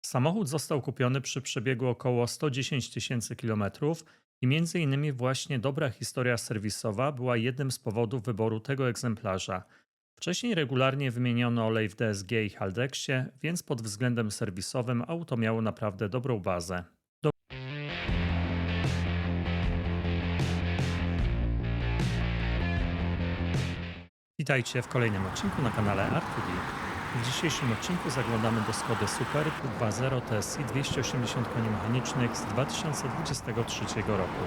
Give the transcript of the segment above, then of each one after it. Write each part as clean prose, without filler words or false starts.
Samochód został kupiony przy przebiegu około 110 tysięcy kilometrów i między innymi właśnie dobra historia serwisowa była jednym z powodów wyboru tego egzemplarza. Wcześniej regularnie wymieniono olej w DSG i Haldexie, więc pod względem serwisowym auto miało naprawdę dobrą bazę. Witajcie w kolejnym odcinku na kanale R2D. W dzisiejszym odcinku zaglądamy do Skody Superb 2.0 TSI 280 koni mechanicznych z 2023 roku.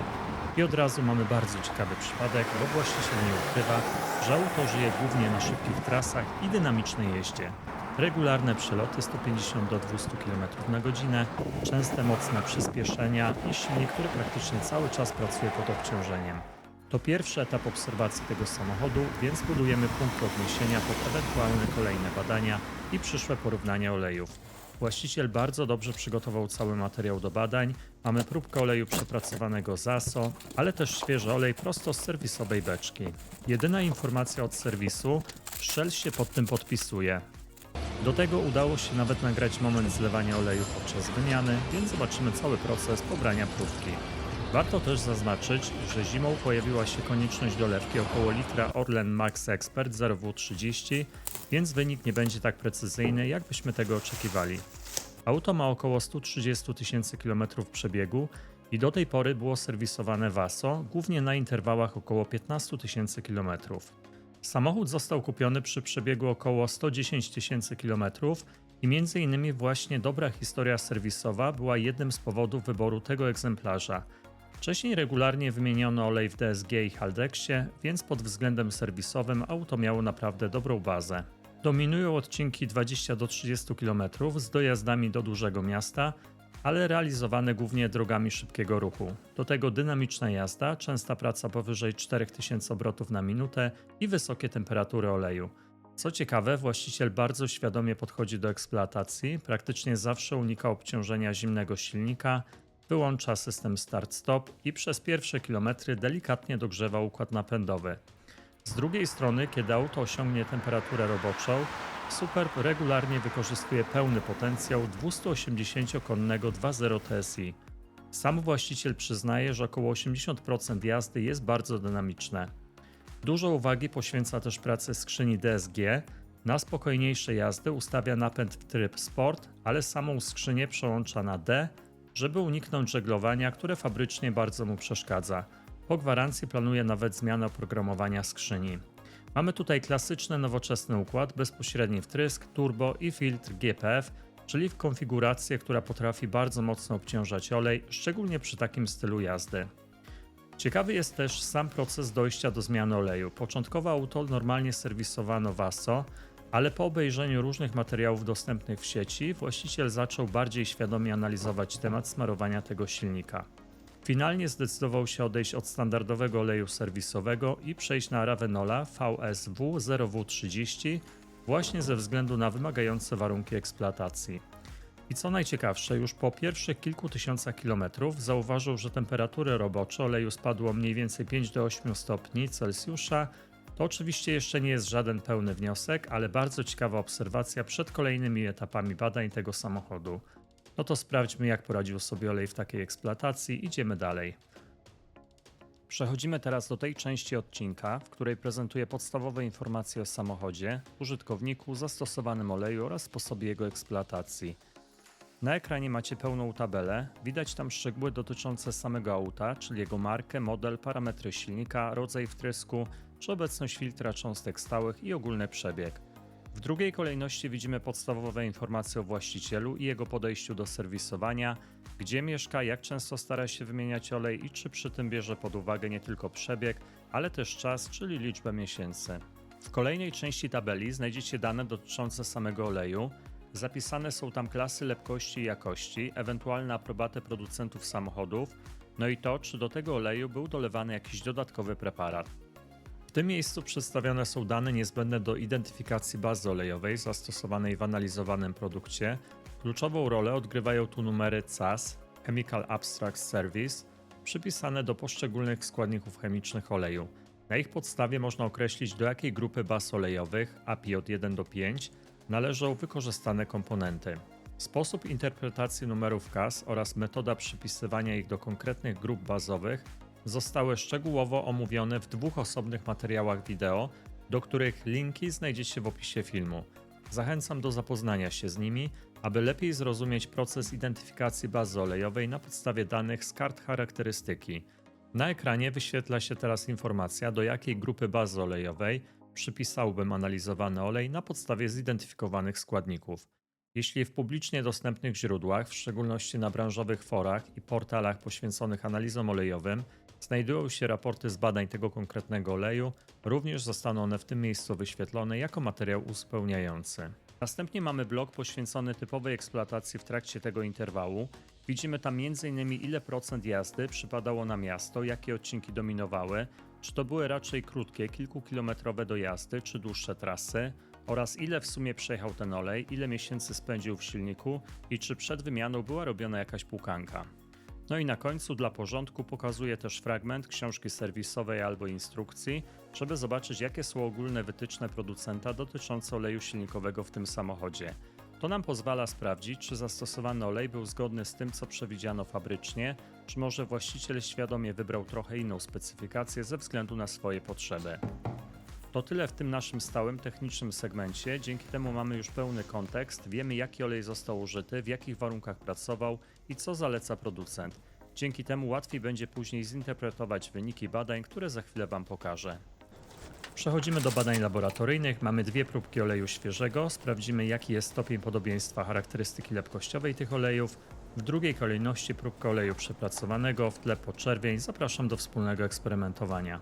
I od razu mamy bardzo ciekawy przypadek, bo właściciel nie ukrywa, że auto żyje głównie na szybkich trasach i dynamicznej jeździe. Regularne przeloty 150 do 200 km na godzinę, częste mocne przyspieszenia i silnik, który praktycznie cały czas pracuje pod obciążeniem. To pierwszy etap obserwacji tego samochodu, więc budujemy punkt odniesienia pod ewentualne kolejne badania i przyszłe porównania olejów. Właściciel bardzo dobrze przygotował cały materiał do badań. Mamy próbkę oleju przepracowanego z ASO, ale też świeży olej prosto z serwisowej beczki. Jedyna informacja od serwisu: Shell się pod tym podpisuje. Do tego udało się nawet nagrać moment zlewania oleju podczas wymiany, więc zobaczymy cały proces pobrania próbki. Warto też zaznaczyć, że zimą pojawiła się konieczność dolewki około litra Orlen Max Expert 0W30, więc wynik nie będzie tak precyzyjny, jakbyśmy tego oczekiwali. Auto ma około 130 tysięcy kilometrów przebiegu i do tej pory było serwisowane w ASO, głównie na interwałach około 15 tysięcy kilometrów. Samochód został kupiony przy przebiegu około 110 tysięcy kilometrów i między innymi właśnie dobra historia serwisowa była jednym z powodów wyboru tego egzemplarza. Wcześniej regularnie wymieniono olej w DSG i Haldexie, więc pod względem serwisowym auto miało naprawdę dobrą bazę. Dominują odcinki 20 do 30 km z dojazdami do dużego miasta, ale realizowane głównie drogami szybkiego ruchu. Do tego dynamiczna jazda, częsta praca powyżej 4000 obrotów na minutę i wysokie temperatury oleju. Co ciekawe, właściciel bardzo świadomie podchodzi do eksploatacji, praktycznie zawsze unika obciążenia zimnego silnika, wyłącza system start-stop i przez pierwsze kilometry delikatnie dogrzewa układ napędowy. Z drugiej strony, kiedy auto osiągnie temperaturę roboczą, Superb regularnie wykorzystuje pełny potencjał 280-konnego 2.0 TSI. Sam właściciel przyznaje, że około 80% jazdy jest bardzo dynamiczne. Dużo uwagi poświęca też pracy skrzyni DSG. Na spokojniejsze jazdy ustawia napęd w tryb Sport, ale samą skrzynię przełącza na D, żeby uniknąć żeglowania, które fabrycznie bardzo mu przeszkadza. Po gwarancji planuje nawet zmianę oprogramowania skrzyni. Mamy tutaj klasyczny, nowoczesny układ, bezpośredni wtrysk, turbo i filtr GPF, czyli w konfigurację, która potrafi bardzo mocno obciążać olej, szczególnie przy takim stylu jazdy. Ciekawy jest też sam proces dojścia do zmiany oleju. Początkowo auto normalnie serwisowano w ASO, ale po obejrzeniu różnych materiałów dostępnych w sieci, właściciel zaczął bardziej świadomie analizować temat smarowania tego silnika. Finalnie zdecydował się odejść od standardowego oleju serwisowego i przejść na Ravenola VSW 0W30 właśnie ze względu na wymagające warunki eksploatacji. I co najciekawsze, już po pierwszych kilku tysiącach kilometrów zauważył, że temperatury robocze oleju spadło mniej więcej 5 do 8 stopni Celsjusza. To oczywiście jeszcze nie jest żaden pełny wniosek, ale bardzo ciekawa obserwacja przed kolejnymi etapami badań tego samochodu. No to sprawdźmy, jak poradził sobie olej w takiej eksploatacji. Idziemy dalej. Przechodzimy teraz do tej części odcinka, w której prezentuję podstawowe informacje o samochodzie, użytkowniku, zastosowanym oleju oraz sposobie jego eksploatacji. Na ekranie macie pełną tabelę, widać tam szczegóły dotyczące samego auta, czyli jego markę, model, parametry silnika, rodzaj wtrysku, czy obecność filtra cząstek stałych i ogólny przebieg. W drugiej kolejności widzimy podstawowe informacje o właścicielu i jego podejściu do serwisowania, gdzie mieszka, jak często stara się wymieniać olej i czy przy tym bierze pod uwagę nie tylko przebieg, ale też czas, czyli liczbę miesięcy. W kolejnej części tabeli znajdziecie dane dotyczące samego oleju. Zapisane są tam klasy lepkości i jakości, ewentualne aprobaty producentów samochodów, no i to, czy do tego oleju był dolewany jakiś dodatkowy preparat. W tym miejscu przedstawione są dane niezbędne do identyfikacji bazy olejowej zastosowanej w analizowanym produkcie. Kluczową rolę odgrywają tu numery CAS, Chemical Abstract Service, przypisane do poszczególnych składników chemicznych oleju. Na ich podstawie można określić, do jakiej grupy baz olejowych, API od 1 do 5, należą wykorzystane komponenty. Sposób interpretacji numerów kas oraz metoda przypisywania ich do konkretnych grup bazowych zostały szczegółowo omówione w dwóch osobnych materiałach wideo, do których linki znajdziecie w opisie filmu. Zachęcam do zapoznania się z nimi, aby lepiej zrozumieć proces identyfikacji bazy olejowej na podstawie danych z kart charakterystyki. Na ekranie wyświetla się teraz informacja, do jakiej grupy bazy olejowej przypisałbym analizowany olej na podstawie zidentyfikowanych składników. Jeśli w publicznie dostępnych źródłach, w szczególności na branżowych forach i portalach poświęconych analizom olejowym, znajdują się raporty z badań tego konkretnego oleju, również zostaną one w tym miejscu wyświetlone jako materiał uzupełniający. Następnie mamy blok poświęcony typowej eksploatacji w trakcie tego interwału. Widzimy tam m.in. ile procent jazdy przypadało na miasto, jakie odcinki dominowały, czy to były raczej krótkie, kilkukilometrowe dojazdy, czy dłuższe trasy, oraz ile w sumie przejechał ten olej, ile miesięcy spędził w silniku i czy przed wymianą była robiona jakaś płukanka. No i na końcu dla porządku pokazuję też fragment książki serwisowej albo instrukcji, żeby zobaczyć, jakie są ogólne wytyczne producenta dotyczące oleju silnikowego w tym samochodzie. To nam pozwala sprawdzić, czy zastosowany olej był zgodny z tym, co przewidziano fabrycznie, czy może właściciel świadomie wybrał trochę inną specyfikację ze względu na swoje potrzeby. To tyle w tym naszym stałym technicznym segmencie, dzięki temu mamy już pełny kontekst, wiemy jaki olej został użyty, w jakich warunkach pracował i co zaleca producent. Dzięki temu łatwiej będzie później zinterpretować wyniki badań, które za chwilę Wam pokażę. Przechodzimy do badań laboratoryjnych, mamy dwie próbki oleju świeżego, sprawdzimy jaki jest stopień podobieństwa charakterystyki lepkościowej tych olejów. W drugiej kolejności próbka oleju przepracowanego, w tle podczerwień, zapraszam do wspólnego eksperymentowania.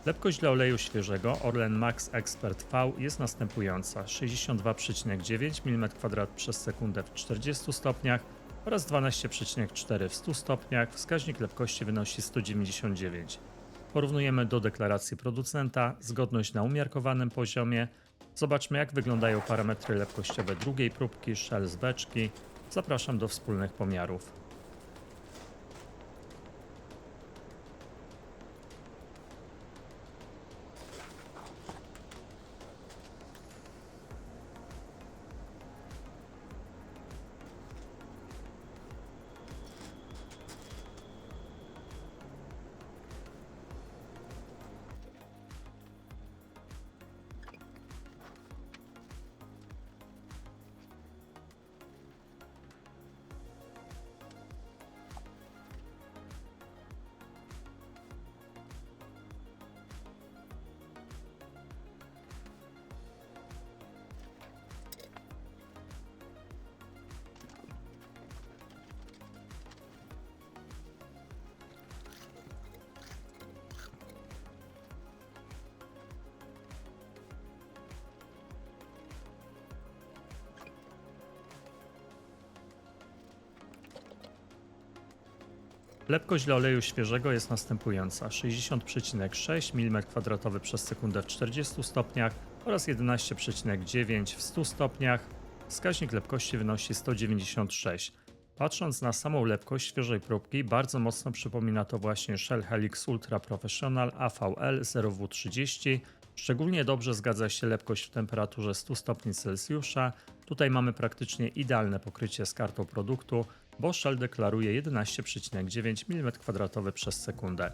Lepkość dla oleju świeżego Orlen Max Expert V jest następująca: 62,9 mm2 przez sekundę w 40 stopniach oraz 12,4 w 100 stopniach. Wskaźnik lepkości wynosi 199. Porównujemy do deklaracji producenta, zgodność na umiarkowanym poziomie. Zobaczmy, jak wyglądają parametry lepkościowe drugiej próbki Shell z beczki. Zapraszam do wspólnych pomiarów. Lepkość dla oleju świeżego jest następująca: 60,6 mm2 przez sekundę w 40 stopniach oraz 11,9 w 100 stopniach. Wskaźnik lepkości wynosi 196. Patrząc na samą lepkość świeżej próbki, bardzo mocno przypomina to właśnie Shell Helix Ultra Professional AVL 0W30. Szczególnie dobrze zgadza się lepkość w temperaturze 100 stopni Celsjusza. Tutaj mamy praktycznie idealne pokrycie z kartą produktu, bo Shell deklaruje 11,9 mm2 przez sekundę.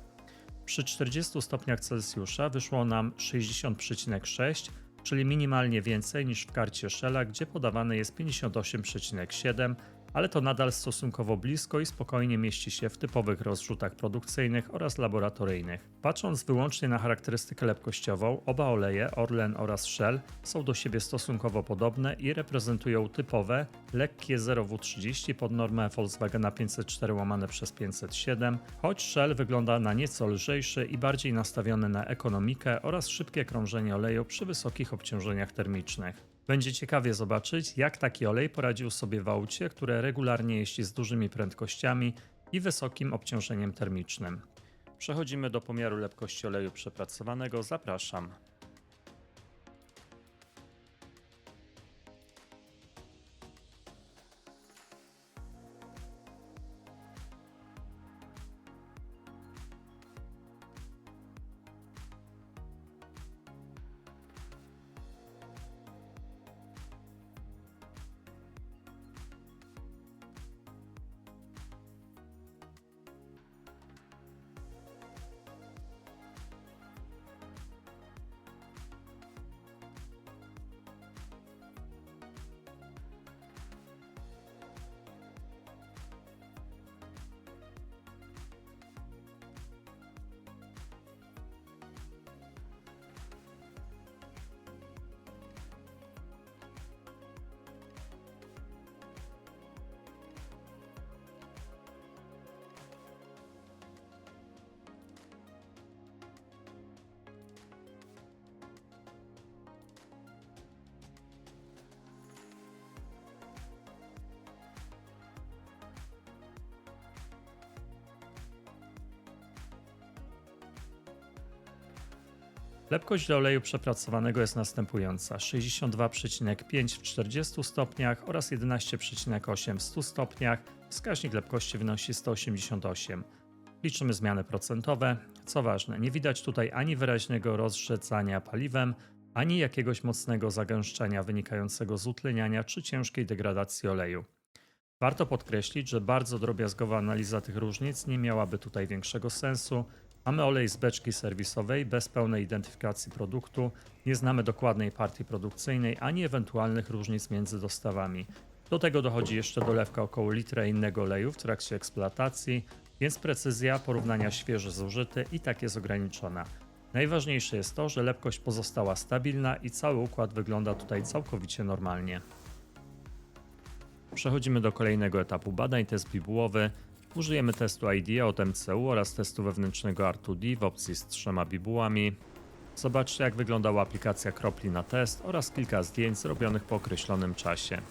Przy 40 stopniach Celsjusza wyszło nam 60,6, czyli minimalnie więcej niż w karcie Shella, gdzie podawane jest 58,7, ale to nadal stosunkowo blisko i spokojnie mieści się w typowych rozrzutach produkcyjnych oraz laboratoryjnych. Patrząc wyłącznie na charakterystykę lepkościową, oba oleje, Orlen oraz Shell, są do siebie stosunkowo podobne i reprezentują typowe, lekkie 0W30 pod normę Volkswagena 504/507, choć Shell wygląda na nieco lżejszy i bardziej nastawiony na ekonomikę oraz szybkie krążenie oleju przy wysokich obciążeniach termicznych. Będzie ciekawie zobaczyć, jak taki olej poradził sobie w aucie, które regularnie jeździ z dużymi prędkościami i wysokim obciążeniem termicznym. Przechodzimy do pomiaru lepkości oleju przepracowanego. Zapraszam. Lepkość do oleju przepracowanego jest następująca: 62,5 w 40 stopniach oraz 11,8 w 100 stopniach. Wskaźnik lepkości wynosi 188. Liczymy zmiany procentowe. Co ważne, nie widać tutaj ani wyraźnego rozrzedzania paliwem, ani jakiegoś mocnego zagęszczenia wynikającego z utleniania czy ciężkiej degradacji oleju. Warto podkreślić, że bardzo drobiazgowa analiza tych różnic nie miałaby tutaj większego sensu. Mamy olej z beczki serwisowej bez pełnej identyfikacji produktu, nie znamy dokładnej partii produkcyjnej ani ewentualnych różnic między dostawami. Do tego dochodzi jeszcze dolewka około litra innego oleju w trakcie eksploatacji, więc precyzja porównania świeży-zużyty i tak jest ograniczona. Najważniejsze jest to, że lepkość pozostała stabilna i cały układ wygląda tutaj całkowicie normalnie. Przechodzimy do kolejnego etapu badań, test bibułowy. Użyjemy testu IDEA od MCU oraz testu wewnętrznego R2D w opcji z 3 bibułami. Zobaczcie, jak wyglądała aplikacja kropli na test oraz kilka zdjęć zrobionych po określonym czasie.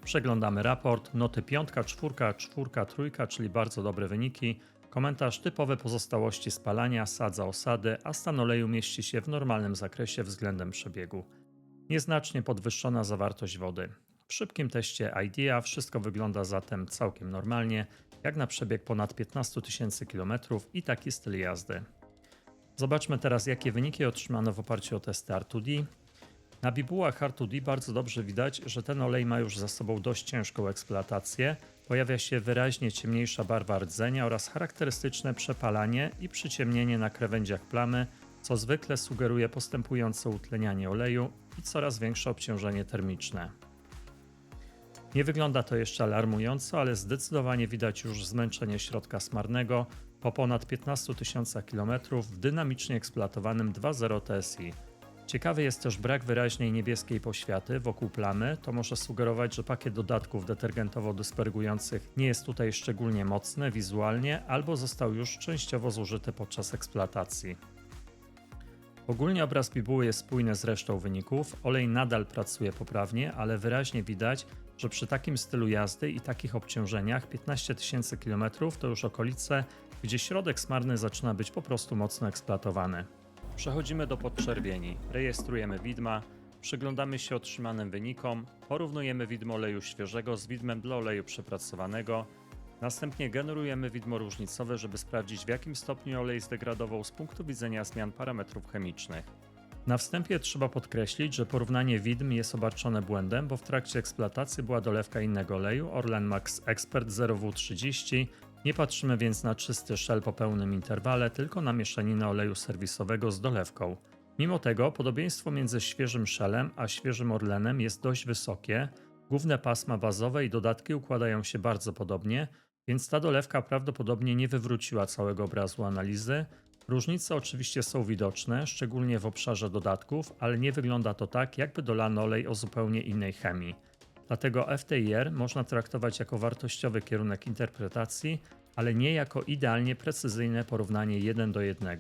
Przeglądamy raport, noty 5, 4, 4, 3, czyli bardzo dobre wyniki. Komentarz: typowe pozostałości spalania, sadza osady, a stan oleju mieści się w normalnym zakresie względem przebiegu. Nieznacznie podwyższona zawartość wody. W szybkim teście IDEA wszystko wygląda zatem całkiem normalnie, jak na przebieg ponad 15 000 km i taki styl jazdy. Zobaczmy teraz, jakie wyniki otrzymano w oparciu o testy R2D. Na bibułach R2D bardzo dobrze widać, że ten olej ma już za sobą dość ciężką eksploatację. Pojawia się wyraźnie ciemniejsza barwa rdzenia oraz charakterystyczne przepalanie i przyciemnienie na krawędziach plamy, co zwykle sugeruje postępujące utlenianie oleju i coraz większe obciążenie termiczne. Nie wygląda to jeszcze alarmująco, ale zdecydowanie widać już zmęczenie środka smarnego po ponad 15 000 km w dynamicznie eksploatowanym 2.0 TSI. Ciekawy jest też brak wyraźnej niebieskiej poświaty wokół plamy. To może sugerować, że pakiet dodatków detergentowo-dyspergujących nie jest tutaj szczególnie mocny wizualnie albo został już częściowo zużyty podczas eksploatacji. Ogólnie obraz bibuły jest spójny z resztą wyników. Olej nadal pracuje poprawnie, ale wyraźnie widać, że przy takim stylu jazdy i takich obciążeniach 15 000 km to już okolice, gdzie środek smarny zaczyna być po prostu mocno eksploatowany. Przechodzimy do podczerwieni. Rejestrujemy widma, przyglądamy się otrzymanym wynikom, porównujemy widmo oleju świeżego z widmem dla oleju przepracowanego. Następnie generujemy widmo różnicowe, żeby sprawdzić, w jakim stopniu olej zdegradował z punktu widzenia zmian parametrów chemicznych. Na wstępie trzeba podkreślić, że porównanie widm jest obarczone błędem, bo w trakcie eksploatacji była dolewka innego oleju Orlen Max Expert 0W30. Nie patrzymy więc na czysty szel po pełnym interwale, tylko na mieszaninę oleju serwisowego z dolewką. Mimo tego podobieństwo między świeżym szelem a świeżym Orlenem jest dość wysokie. Główne pasma bazowe i dodatki układają się bardzo podobnie, więc ta dolewka prawdopodobnie nie wywróciła całego obrazu analizy. Różnice oczywiście są widoczne, szczególnie w obszarze dodatków, ale nie wygląda to tak, jakby dolano olej o zupełnie innej chemii. Dlatego FTIR można traktować jako wartościowy kierunek interpretacji, ale nie jako idealnie precyzyjne porównanie 1 do 1.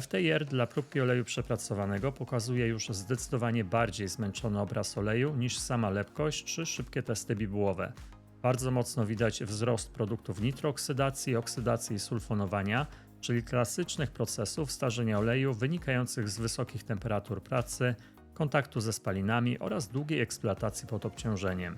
FTIR dla próbki oleju przepracowanego pokazuje już zdecydowanie bardziej zmęczony obraz oleju niż sama lepkość czy szybkie testy bibułowe. Bardzo mocno widać wzrost produktów nitrooksydacji, oksydacji i sulfonowania, czyli klasycznych procesów starzenia oleju wynikających z wysokich temperatur pracy, kontaktu ze spalinami oraz długiej eksploatacji pod obciążeniem.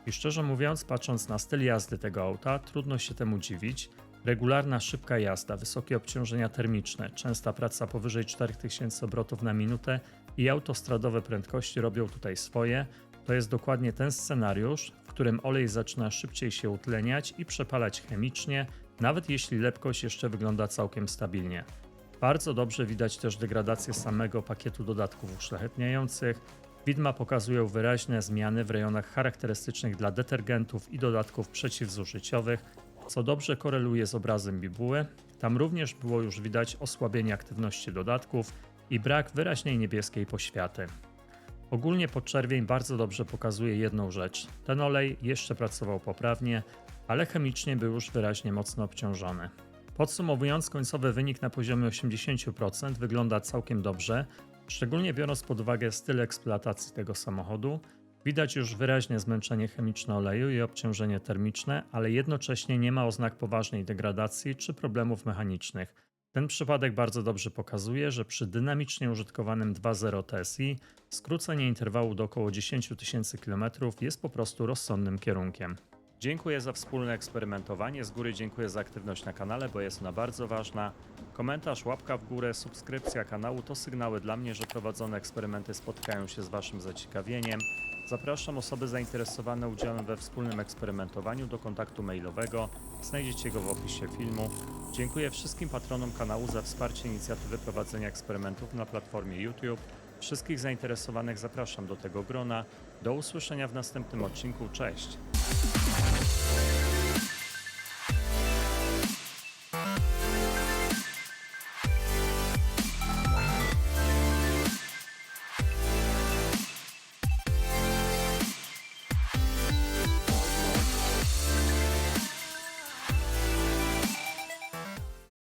I szczerze mówiąc, patrząc na styl jazdy tego auta, trudno się temu dziwić. Regularna, szybka jazda, wysokie obciążenia termiczne, częsta praca powyżej 4000 obrotów na minutę i autostradowe prędkości robią tutaj swoje. To jest dokładnie ten scenariusz, w którym olej zaczyna szybciej się utleniać i przepalać chemicznie, nawet jeśli lepkość jeszcze wygląda całkiem stabilnie. Bardzo dobrze widać też degradację samego pakietu dodatków uszlachetniających. Widma pokazują wyraźne zmiany w rejonach charakterystycznych dla detergentów i dodatków przeciwzużyciowych, co dobrze koreluje z obrazem bibuły. Tam również było już widać osłabienie aktywności dodatków i brak wyraźnej niebieskiej poświaty. Ogólnie podczerwień bardzo dobrze pokazuje jedną rzecz. Ten olej jeszcze pracował poprawnie, ale chemicznie był już wyraźnie mocno obciążony. Podsumowując, końcowy wynik na poziomie 80% wygląda całkiem dobrze, szczególnie biorąc pod uwagę styl eksploatacji tego samochodu. Widać już wyraźne zmęczenie chemiczne oleju i obciążenie termiczne, ale jednocześnie nie ma oznak poważnej degradacji czy problemów mechanicznych. Ten przypadek bardzo dobrze pokazuje, że przy dynamicznie użytkowanym 2.0 TSI skrócenie interwału do około 10 000 km jest po prostu rozsądnym kierunkiem. Dziękuję za wspólne eksperymentowanie. Z góry dziękuję za aktywność na kanale, bo jest ona bardzo ważna. Komentarz, łapka w górę, subskrypcja kanału to sygnały dla mnie, że prowadzone eksperymenty spotkają się z Waszym zaciekawieniem. Zapraszam osoby zainteresowane udziałem we wspólnym eksperymentowaniu do kontaktu mailowego. Znajdziecie go w opisie filmu. Dziękuję wszystkim patronom kanału za wsparcie inicjatywy prowadzenia eksperymentów na platformie YouTube. Wszystkich zainteresowanych zapraszam do tego grona. Do usłyszenia w następnym odcinku. Cześć!